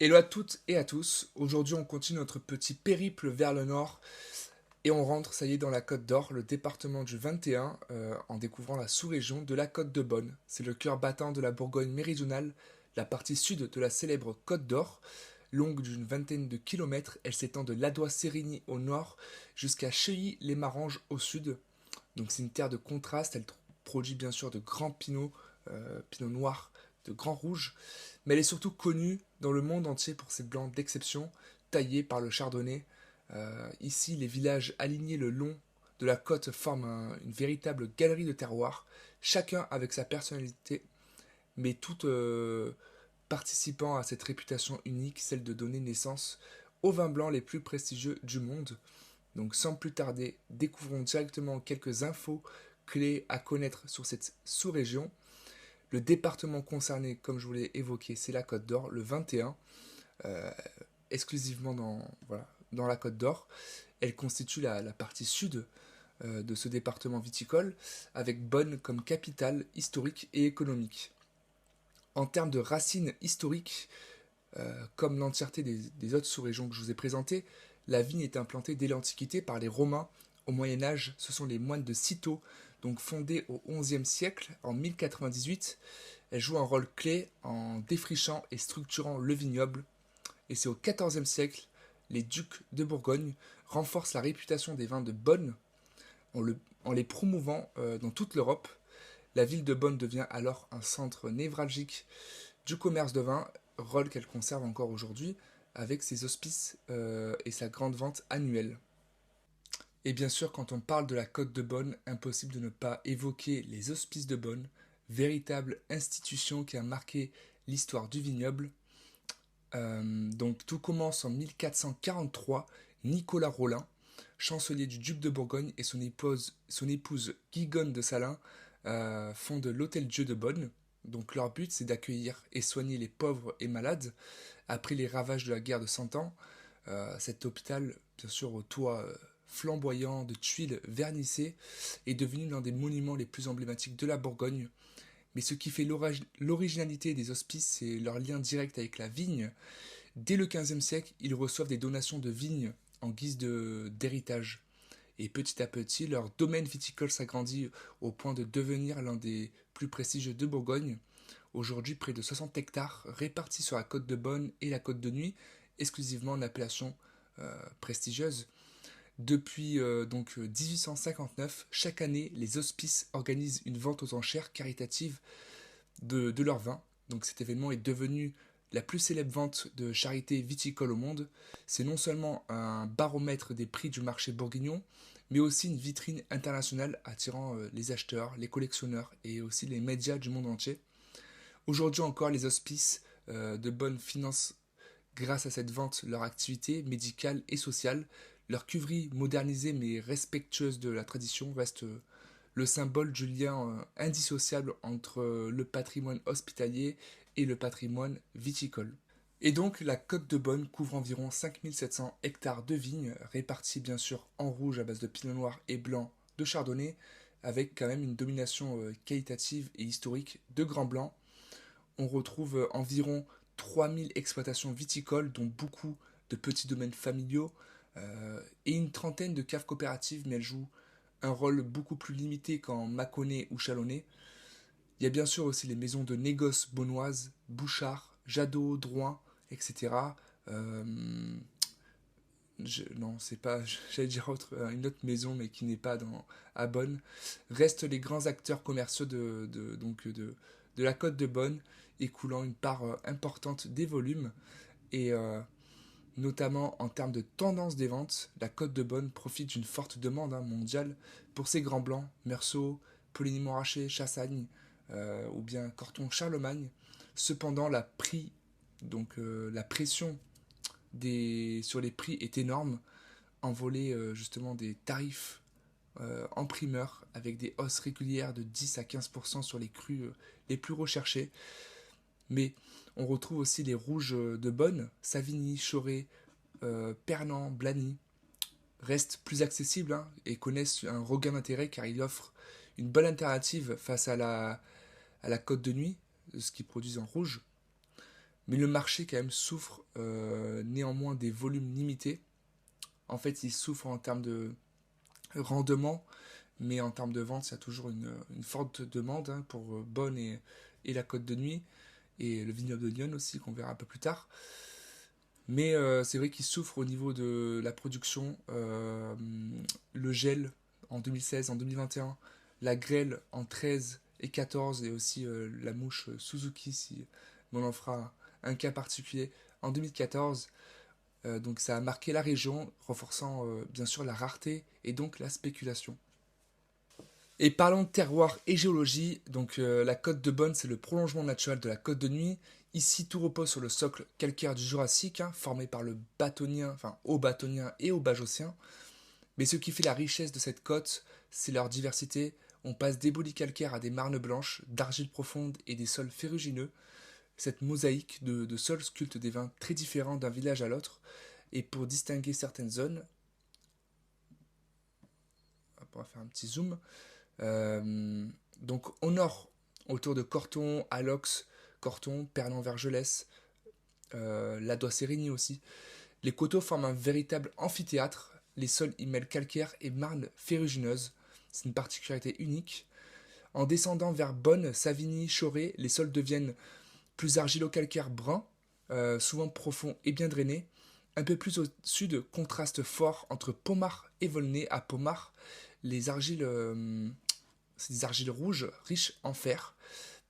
Hello à toutes et à tous. Aujourd'hui, on continue notre petit périple vers le nord et on rentre, ça y est, dans la Côte d'Or, le département du 21, en découvrant la sous-région de la Côte de Bonne. C'est le cœur battant de la Bourgogne méridionale, la partie sud de la célèbre Côte d'Or. Longue d'une vingtaine de kilomètres, elle s'étend de Ladois-Sérigny au nord jusqu'à Cheilly-les-Maranges au sud. Donc c'est une terre de contraste, elle produit bien sûr de grands pinots, pinots noirs, de grands rouges, mais elle est surtout connue dans le monde entier pour ses blancs d'exception, taillés par le chardonnay. Ici, les villages alignés le long de la côte forment une véritable galerie de terroirs, chacun avec sa personnalité, mais tout participant à cette réputation unique, celle de donner naissance aux vins blancs les plus prestigieux du monde. Donc sans plus tarder, découvrons directement quelques infos clés à connaître sur cette sous-région. Le département concerné, comme je vous l'ai évoqué, c'est la Côte d'Or, le 21, euh, exclusivement dans la Côte d'Or. Elle constitue la partie sud de ce département viticole, avec Bonn comme capitale historique et économique. En termes de racines historiques, comme l'entièreté des autres sous-régions que je vous ai présentées, la vigne est implantée dès l'Antiquité par les Romains. Au Moyen Âge, ce sont les moines de Cîteaux, donc fondés au XIe siècle, en 1098. Elle joue un rôle clé en défrichant et structurant le vignoble. Et c'est au XIVe siècle, les ducs de Bourgogne renforcent la réputation des vins de Bonn en les promouvant dans toute l'Europe. La ville de Bonn devient alors un centre névralgique du commerce de vin, rôle qu'elle conserve encore aujourd'hui avec ses hospices et sa grande vente annuelle. Et bien sûr, quand on parle de la Côte de Bonn, impossible de ne pas évoquer les hospices de Bonn, véritable institution qui a marqué l'histoire du vignoble. Donc tout commence en 1443. Nicolas Rollin, chancelier du duc de Bourgogne, et son épouse Guigonne de Salins fondent l'Hôtel-Dieu de Bonn. Donc leur but, c'est d'accueillir et soigner les pauvres et malades. Après les ravages de la guerre de Cent Ans, cet hôpital, bien sûr au toit flamboyant de tuiles vernissées, est devenu l'un des monuments les plus emblématiques de la Bourgogne. Mais ce qui fait l'originalité des hospices, c'est leur lien direct avec la vigne. Dès le XVe siècle, ils reçoivent des donations de vignes en guise d'héritage. Et petit à petit, leur domaine viticole s'agrandit au point de devenir l'un des plus prestigieux de Bourgogne. Aujourd'hui, près de 60 hectares répartis sur la côte de Bonne et la côte de Nuit, exclusivement en appellation prestigieuse. Depuis 1859, chaque année, les hospices organisent une vente aux enchères caritative de leurs vins. Donc cet événement est devenu la plus célèbre vente de charité viticole au monde. C'est non seulement un baromètre des prix du marché bourguignon, mais aussi une vitrine internationale attirant les acheteurs, les collectionneurs et aussi les médias du monde entier. Aujourd'hui encore, les hospices de bonne finance grâce à cette vente leur activité médicale et sociale. Leur cuverie modernisée mais respectueuse de la tradition reste le symbole du lien indissociable entre le patrimoine hospitalier et le patrimoine viticole. Et donc la Côte de Bonne couvre environ 5700 hectares de vignes, répartis bien sûr en rouge à base de pinot noir et blanc de chardonnay, avec quand même une domination qualitative et historique de grands blancs. On retrouve environ 3000 exploitations viticoles, dont beaucoup de petits domaines familiaux, et une trentaine de caves coopératives, mais elles jouent un rôle beaucoup plus limité qu'en Mâconnais ou Chalonnais. Il y a bien sûr aussi les maisons de négoce bonnoises, Bouchard, Jadot, Drouin, etc. Euh, non, c'est pas, j'allais dire une autre maison, mais qui n'est pas à Bonn. Restent les grands acteurs commerciaux de la côte de Bonn, écoulant une part importante des volumes. Et notamment en termes de tendance des ventes, la côte de Bonne profite d'une forte demande mondiale pour ses grands blancs, Meursault, Poligny-Montrachet, Chassagne ou bien Corton Charlemagne. Cependant, la pression sur les prix est énorme, envolée justement des tarifs en primeur avec des hausses régulières de 10 à 15% sur les crus les plus recherchés. Mais on retrouve aussi les rouges de Bonne, Savigny, Choré, Pernan, Blany, restent plus accessibles et connaissent un regain d'intérêt car ils offrent une bonne alternative face à la côte de nuit, ce qu'ils produisent en rouge. Mais le marché quand même souffre néanmoins des volumes limités. En fait, il souffre en termes de rendement, mais en termes de vente, il y a toujours une forte demande hein, pour Bonne et la Côte de Nuit, et le vignoble de Lyon aussi, qu'on verra un peu plus tard. Mais c'est vrai qu'il souffre au niveau de la production. Le gel en 2016, en 2021, la grêle en 13 et 14, et aussi la mouche Suzuki, si on en fera un cas particulier, en 2014. Donc ça a marqué la région, renforçant bien sûr la rareté et donc la spéculation. Et parlons de terroir et géologie, donc la côte de Bonne, c'est le prolongement naturel de la côte de Nuit. Ici, tout repose sur le socle calcaire du Jurassique, hein, formé par le bâtonien, enfin haut bâtonien et haut bajocien. Mais ce qui fait la richesse de cette côte, c'est leur diversité. On passe d'éboulis calcaires à des marnes blanches, d'argile profonde et des sols ferrugineux. Cette mosaïque de sols sculpte des vins très différents d'un village à l'autre. Et pour distinguer certaines zones, on va faire un petit zoom. Euh, donc au nord, autour de Corton, Alox, Corton, Pernan-Vergelès, Ladois-Sérigny aussi, les coteaux forment un véritable amphithéâtre. Les sols y mêlent calcaire et marne ferrugineuse. C'est une particularité unique. En descendant vers Bonne, Savigny, Choré, les sols deviennent plus argilo-calcaires bruns, souvent profonds et bien drainés. Un peu plus au sud, contraste fort entre Pommard et Volnay. À Pommard, les argiles, c'est des argiles rouges riches en fer,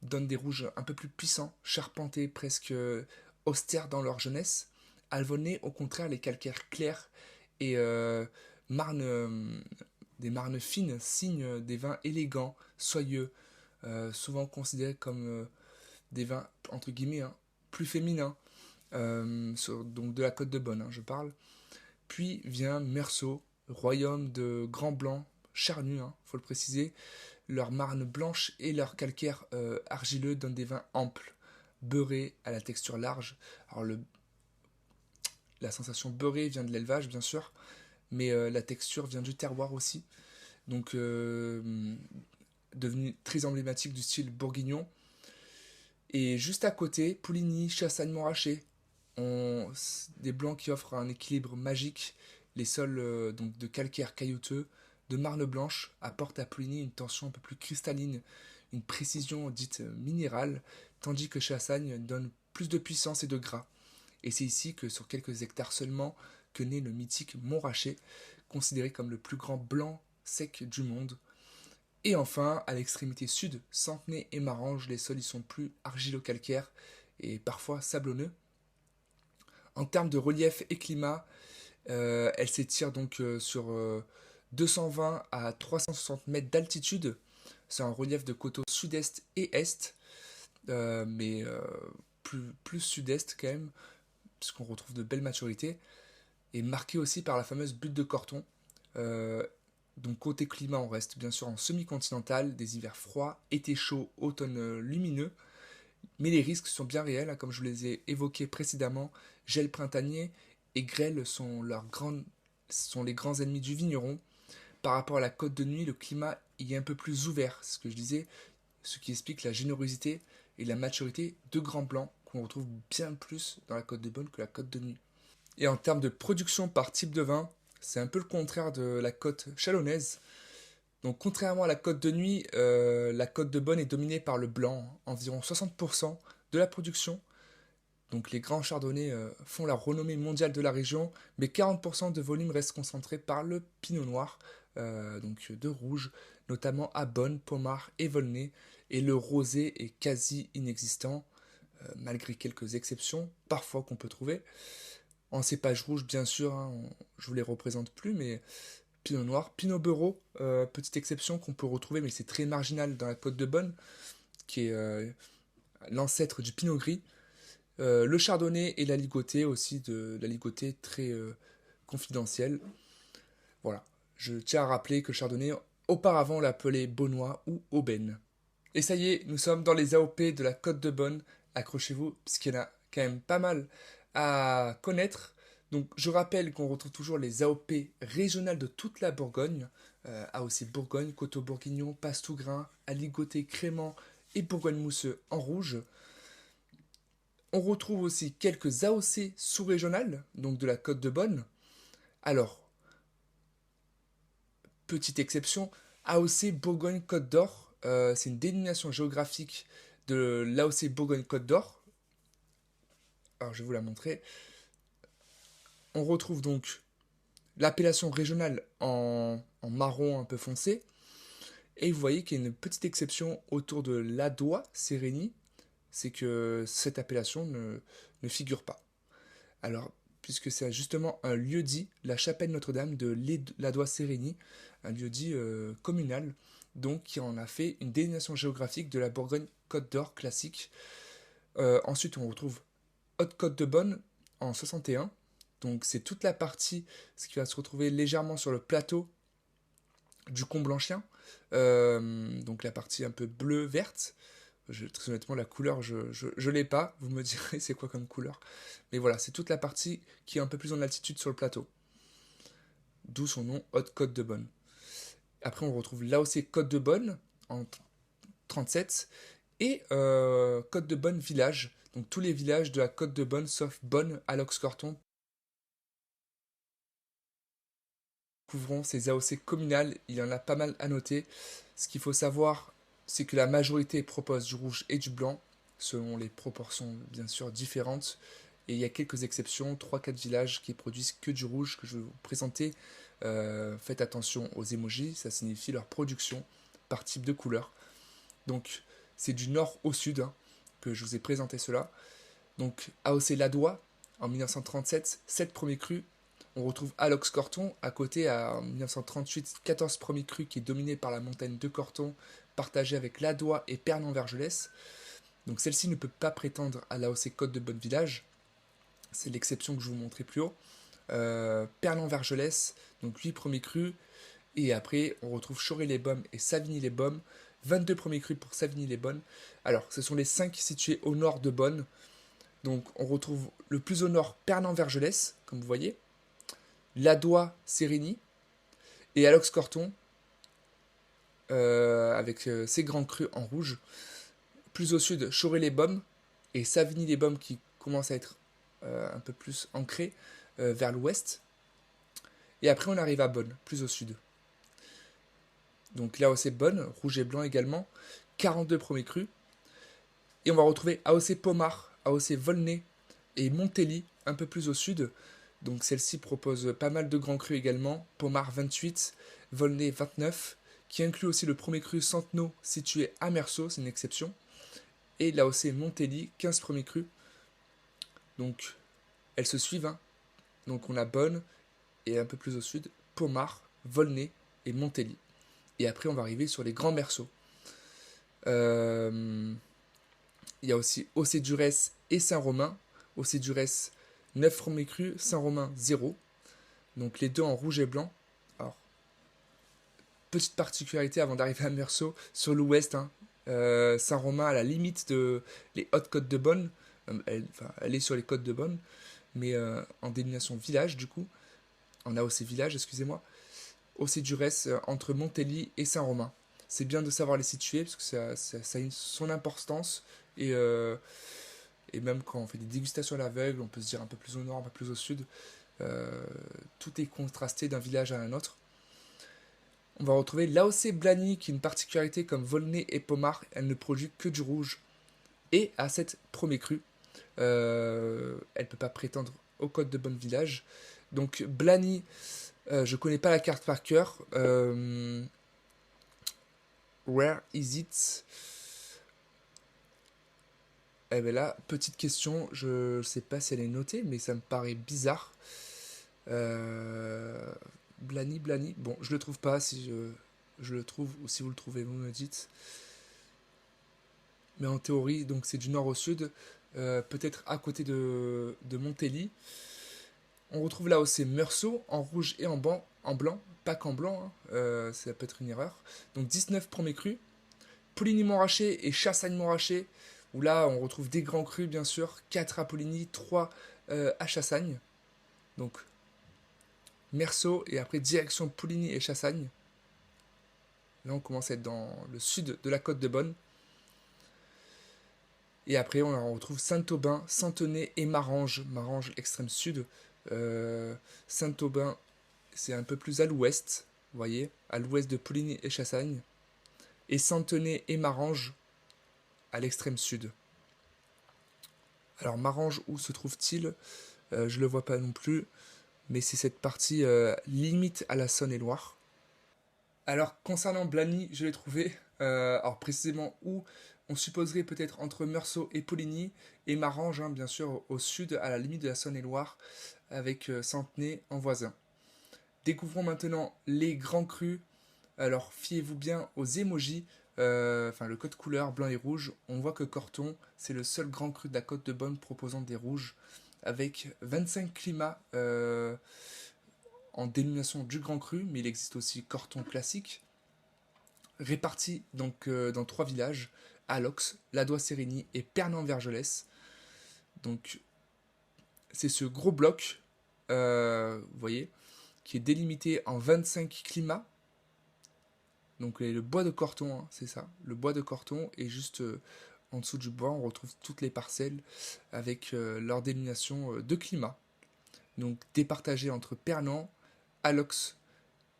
donnent des rouges un peu plus puissants, charpentés, presque austères dans leur jeunesse. À Volnay, au contraire, les calcaires clairs et marnes, des marnes fines signent des vins élégants, soyeux, souvent considérés comme des vins entre guillemets hein, plus féminins, donc de la côte de Bonne, hein, je parle. Puis vient Meursault, royaume de grands blancs, charnus, hein, faut le préciser. Leurs marnes blanches et leurs calcaires argileux donnent des vins amples, beurrés, à la texture large. Alors la sensation beurrée vient de l'élevage, bien sûr, mais la texture vient du terroir aussi. Donc devenu très emblématique du style bourguignon. Et juste à côté, Pouligny, Chassagne-Montrachet, ont des blancs qui offrent un équilibre magique. Les sols donc de calcaire caillouteux, de marne blanche, apportent à Pouligny une tension un peu plus cristalline, une précision dite minérale, tandis que Chassagne donne plus de puissance et de gras. Et c'est ici que sur quelques hectares seulement que naît le mythique Montrachet, considéré comme le plus grand blanc sec du monde. Et enfin, à l'extrémité sud, Centenay et Marange, les sols y sont plus argilo-calcaires et parfois sablonneux. En termes de relief et climat, elle s'étire donc sur 220 à 360 mètres d'altitude. C'est un relief de coteaux sud-est et est, mais plus sud-est quand même, puisqu'on retrouve de belles maturités, et marqué aussi par la fameuse butte de Corton. Euh, donc côté climat, on reste bien sûr en semi-continental, des hivers froids, été chaud, automne lumineux, mais les risques sont bien réels, hein, comme je vous les ai évoqués précédemment. Gel printanier et grêle sont les grands ennemis du vigneron. Par rapport à la côte de Nuit, le climat y est un peu plus ouvert, c'est ce que je disais, ce qui explique la générosité et la maturité de grands blancs qu'on retrouve bien plus dans la côte de Bonne que la côte de Nuit. Et en termes de production par type de vin, c'est un peu le contraire de la côte chalonnaise. Donc contrairement à la côte de Nuit, la côte de Bonne est dominée par le blanc, environ 60% de la production. Donc les grands chardonnays font la renommée mondiale de la région, mais 40% de volume reste concentré par le pinot noir, donc de rouge, notamment à Bonne, Pommard et Volnay, et le rosé est quasi inexistant, malgré quelques exceptions, parfois qu'on peut trouver. En cépage rouge, bien sûr, hein, je vous les représente plus, mais Pinot Noir, Pinot Beurreau, petite exception qu'on peut retrouver, mais c'est très marginal dans la côte de Bonne, qui est l'ancêtre du Pinot Gris. Le Chardonnay et la Ligotée aussi, de la Ligotée très confidentielle. Voilà, je tiens à rappeler que le Chardonnay, auparavant, on l'appelait Beaunois ou Aubaine. Et ça y est, nous sommes dans les AOP de la côte de Bonne. Accrochez-vous, puisqu'il y en a quand même pas mal à connaître. Donc je rappelle qu'on retrouve toujours les AOP régionales de toute la Bourgogne, AOC Bourgogne, Coteau Bourguignon, Passe-Tougrain, Aligoté, Crémant et Bourgogne-Mousseux en rouge. On retrouve aussi quelques AOC sous-régionales, donc de la côte de Bonne. Alors, petite exception, AOC Bourgogne-Côte d'Or, c'est une dénomination géographique de l'AOC Bourgogne-Côte d'Or. Alors, je vais vous la montrer. On retrouve donc l'appellation régionale en marron un peu foncé. Et vous voyez qu'il y a une petite exception autour de l'Adois Sérénie, c'est que cette appellation ne figure pas. Alors, puisque c'est justement un lieu-dit, la chapelle Notre-Dame de l'Adois Sérénie, un lieu-dit communal, donc qui en a fait une dénomination géographique de la Bourgogne-Côte d'Or classique. Ensuite, on retrouve Haute-Côte de Bonne en 61. Donc c'est toute la partie, ce qui va se retrouver légèrement sur le plateau du Comblanchien. Donc la partie un peu bleu-verte. Très honnêtement, la couleur, je l'ai pas. Vous me direz c'est quoi comme couleur. Mais voilà, c'est toute la partie qui est un peu plus en altitude sur le plateau. D'où son nom, Haute-Côte de Bonne. Après, on retrouve l'AOC Côte de Bonne en 37 et Côte de Bonne village. Donc tous les villages de la Côte de Bonne, sauf Bonne, Alox-Corton, couvrons ces AOC communales. Il y en a pas mal à noter. Ce qu'il faut savoir, c'est que la majorité propose du rouge et du blanc, selon les proportions bien sûr différentes. Et il y a quelques exceptions, 3-4 villages qui produisent que du rouge que je vais vous présenter. Faites attention aux emojis, ça signifie leur production par type de couleur. Donc c'est du nord au sud que je vous ai présenté cela. Donc AOC Ladois en 1937, 7 premiers crus. On retrouve Alox Corton à côté en 1938, 14 premiers crus qui est dominé par la montagne de Corton, partagée avec Ladois et Pernon-Vergelès. Donc celle-ci ne peut pas prétendre à l'AOC Côte de Bonne Village. C'est l'exception que je vous montrais plus haut. Pernon-Vergelès, donc 8 premiers crus. Et après, on retrouve Choré-les-Baumes et Savigny-les-Baumes. 22 premiers crus pour Savigny-les-Baumes. Alors, ce sont les 5 situés au nord de Bonne. Donc, on retrouve le plus au nord Pernon-Vergelès, comme vous voyez. Ladois Sérénie. Et Alox Corton, avec ses grands crus en rouge. Plus au sud, Choré-les-Baumes et Savigny-les-Baumes qui commencent à être un peu plus ancrés vers l'ouest. Et après, on arrive à Bonne, plus au sud. Donc là, AOC Bonne, rouge et blanc également, 42 premiers crus. Et on va retrouver AOC Pomard, AOC Volnay et Montély, un peu plus au sud. Donc celle-ci propose pas mal de grands crus également. Pomard 28, Volnay 29, qui inclut aussi le premier cru Centenot situé à Meursault, c'est une exception. Et l'AOC Montély, 15 premiers crus. Donc elles se suivent. Donc on a Bonne et un peu plus au sud, Pomard, Volnay et Montély. Et après, on va arriver sur les grands Meursault. Il y a aussi Océ-Durès et Saint-Romain. Océ-Durès, 9 premiers crus, Saint-Romain, 0. Donc les deux en rouge et blanc. Alors, petite particularité avant d'arriver à Meursault, sur l'ouest, Saint-Romain à la limite de les hautes côtes de Bonne. Elle est sur les côtes de Bonne, mais en dénomination village, du coup. En AOC village, excusez-moi. Océ-Durès entre Montély et Saint-Romain. C'est bien de savoir les situer parce que ça a son importance et même quand on fait des dégustations à l'aveugle, on peut se dire un peu plus au nord, un peu plus au sud. Tout est contrasté d'un village à un autre. On va retrouver l'AOC Blagny qui est une particularité comme Volnay et Pomard, elle ne produit que du rouge et à cette premier cru. Elle ne peut pas prétendre au code de Bonne Village. Donc Blagny, je connais pas la carte par cœur. Where is it? Eh bien là, petite question, je sais pas si elle est notée, mais ça me paraît bizarre. Blagny. Bon, je le trouve pas. Si je le trouve, ou si vous le trouvez, vous me dites. Mais en théorie, donc c'est du nord au sud, peut-être à côté de Montély. On retrouve là aussi Meursault en rouge et en blanc, pas qu'en blanc, ça peut être une erreur. Donc 19 premiers crus, Poligny-Montrachet et Chassagne-Montrachet, où là on retrouve des grands crus bien sûr, 4 à Poligny, 3 à Chassagne. Donc Meursault et après direction Poligny et Chassagne. Là on commence à être dans le sud de la côte de Bonne. Et après, on retrouve Saint-Aubin, Santenay et Maranges. Maranges, l'extrême sud. Euh, Saint-Aubin, c'est un peu plus à l'ouest, vous voyez, à l'ouest de Pouligny et Chassagne. Et Santenay et Maranges, à l'extrême sud. Alors Maranges, où se trouve-t-il? Je ne le vois pas non plus, mais c'est cette partie limite à la Saône-et-Loire. Alors concernant Blagny, je l'ai trouvé, alors précisément où on supposerait peut-être entre Meursault et Pouligny, et Maranges, hein, bien sûr, au sud, à la limite de la Saône-et-Loire, avec Santenay en voisin. Découvrons maintenant les grands crus. Alors fiez-vous bien aux émojis, enfin le code couleur blanc et rouge. On voit que Corton, c'est le seul grand cru de la côte de Beaune proposant des rouges, avec 25 climats en dénomination du grand cru, mais il existe aussi Corton classique, répartis donc dans 3 villages, Alox, Ladois-Sérigny et Pernan-Vergelès. Donc c'est ce gros bloc, vous voyez, qui est délimité en 25 climats. Donc le bois de Corton, hein, c'est ça, le bois de Corton, et juste en dessous du bois, on retrouve toutes les parcelles avec leur dénomination de climat. Donc départagées entre Pernan, Alox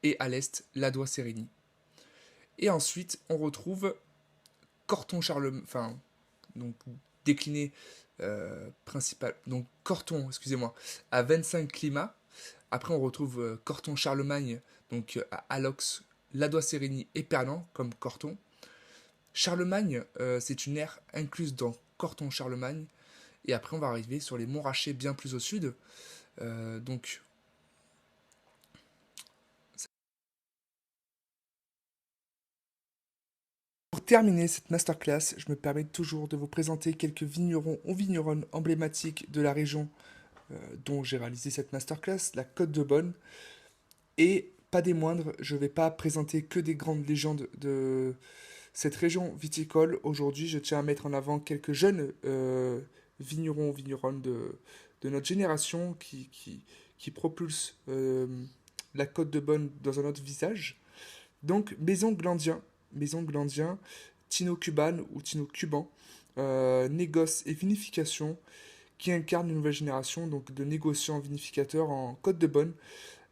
et à l'est, Ladois-Sérigny. Et ensuite, on retrouve Corton Charlemagne, enfin, donc décliné principal, donc Corton, excusez-moi, à 25 climats. Après, on retrouve Corton Charlemagne, donc à Alox, Ladois-Sérigny et Pernan, comme Corton. Charlemagne, c'est une aire incluse dans Corton Charlemagne. Et après, on va arriver sur les monts Rachets bien plus au sud. Donc, pour terminer cette masterclass, je me permets toujours de vous présenter quelques vignerons ou vigneronnes emblématiques de la région dont j'ai réalisé cette masterclass, la Côte de Beaune. Et pas des moindres, je ne vais pas présenter que des grandes légendes de cette région viticole. Aujourd'hui, je tiens à mettre en avant quelques jeunes vignerons ou vigneronnes de notre génération qui propulsent la Côte de Beaune dans un autre visage. Donc, Maison Glandien, Tino Cuban ou Tino Cuban, négoce et vinification, qui incarne une nouvelle génération donc de négociants vinificateurs en Côte de Beaune.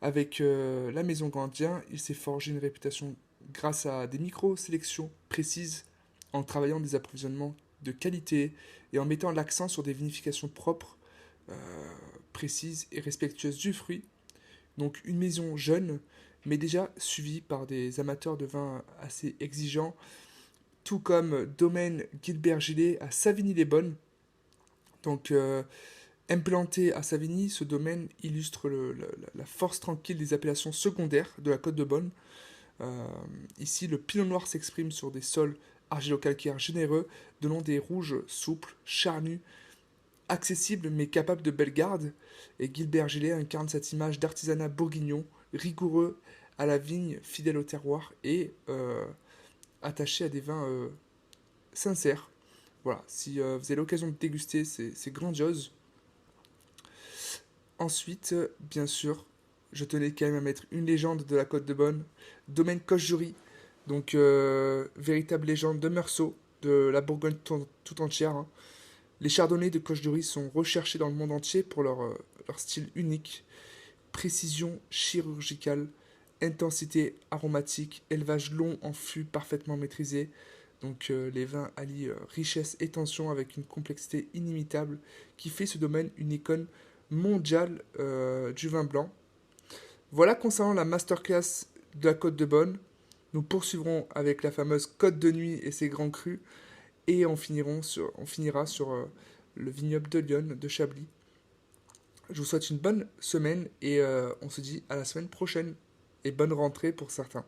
Avec la Maison Glandien, il s'est forgé une réputation grâce à des micro-sélections précises, en travaillant des approvisionnements de qualité et en mettant l'accent sur des vinifications propres, euh, précises et respectueuses du fruit. Donc une maison jeune, mais déjà suivie par des amateurs de vin assez exigeants, tout comme Domaine Gilbert-Gillet à Savigny-les-Bonnes. Donc implanté à Savigny, ce domaine illustre la force tranquille des appellations secondaires de la Côte de Beaune. Ici, le pinot noir s'exprime sur des sols argilo-calcaires généreux, donnant des rouges souples, charnus, accessibles mais capables de belle garde. Et Gilbert Gillet incarne cette image d'artisanat bourguignon, rigoureux à la vigne, fidèle au terroir et attaché à des vins sincères. Voilà, si vous avez l'occasion de déguster, c'est grandiose. Ensuite, bien sûr, je tenais quand même à mettre une légende de la Côte de Beaune, Domaine Coche-Jury, donc véritable légende de Meursault, de la Bourgogne tout entière. Hein. Les chardonnays de Coche-Jury sont recherchés dans le monde entier pour leur style unique, précision chirurgicale, intensité aromatique, élevage long en fût parfaitement maîtrisé. Donc les vins allient richesse et tension avec une complexité inimitable qui fait ce domaine une icône mondiale du vin blanc. Voilà concernant la masterclass de la Côte de Beaune. Nous poursuivrons avec la fameuse Côte de Nuit et ses grands crus. Et on finira sur le vignoble de Lyon, de Chablis. Je vous souhaite une bonne semaine et on se dit à la semaine prochaine. Et bonne rentrée pour certains.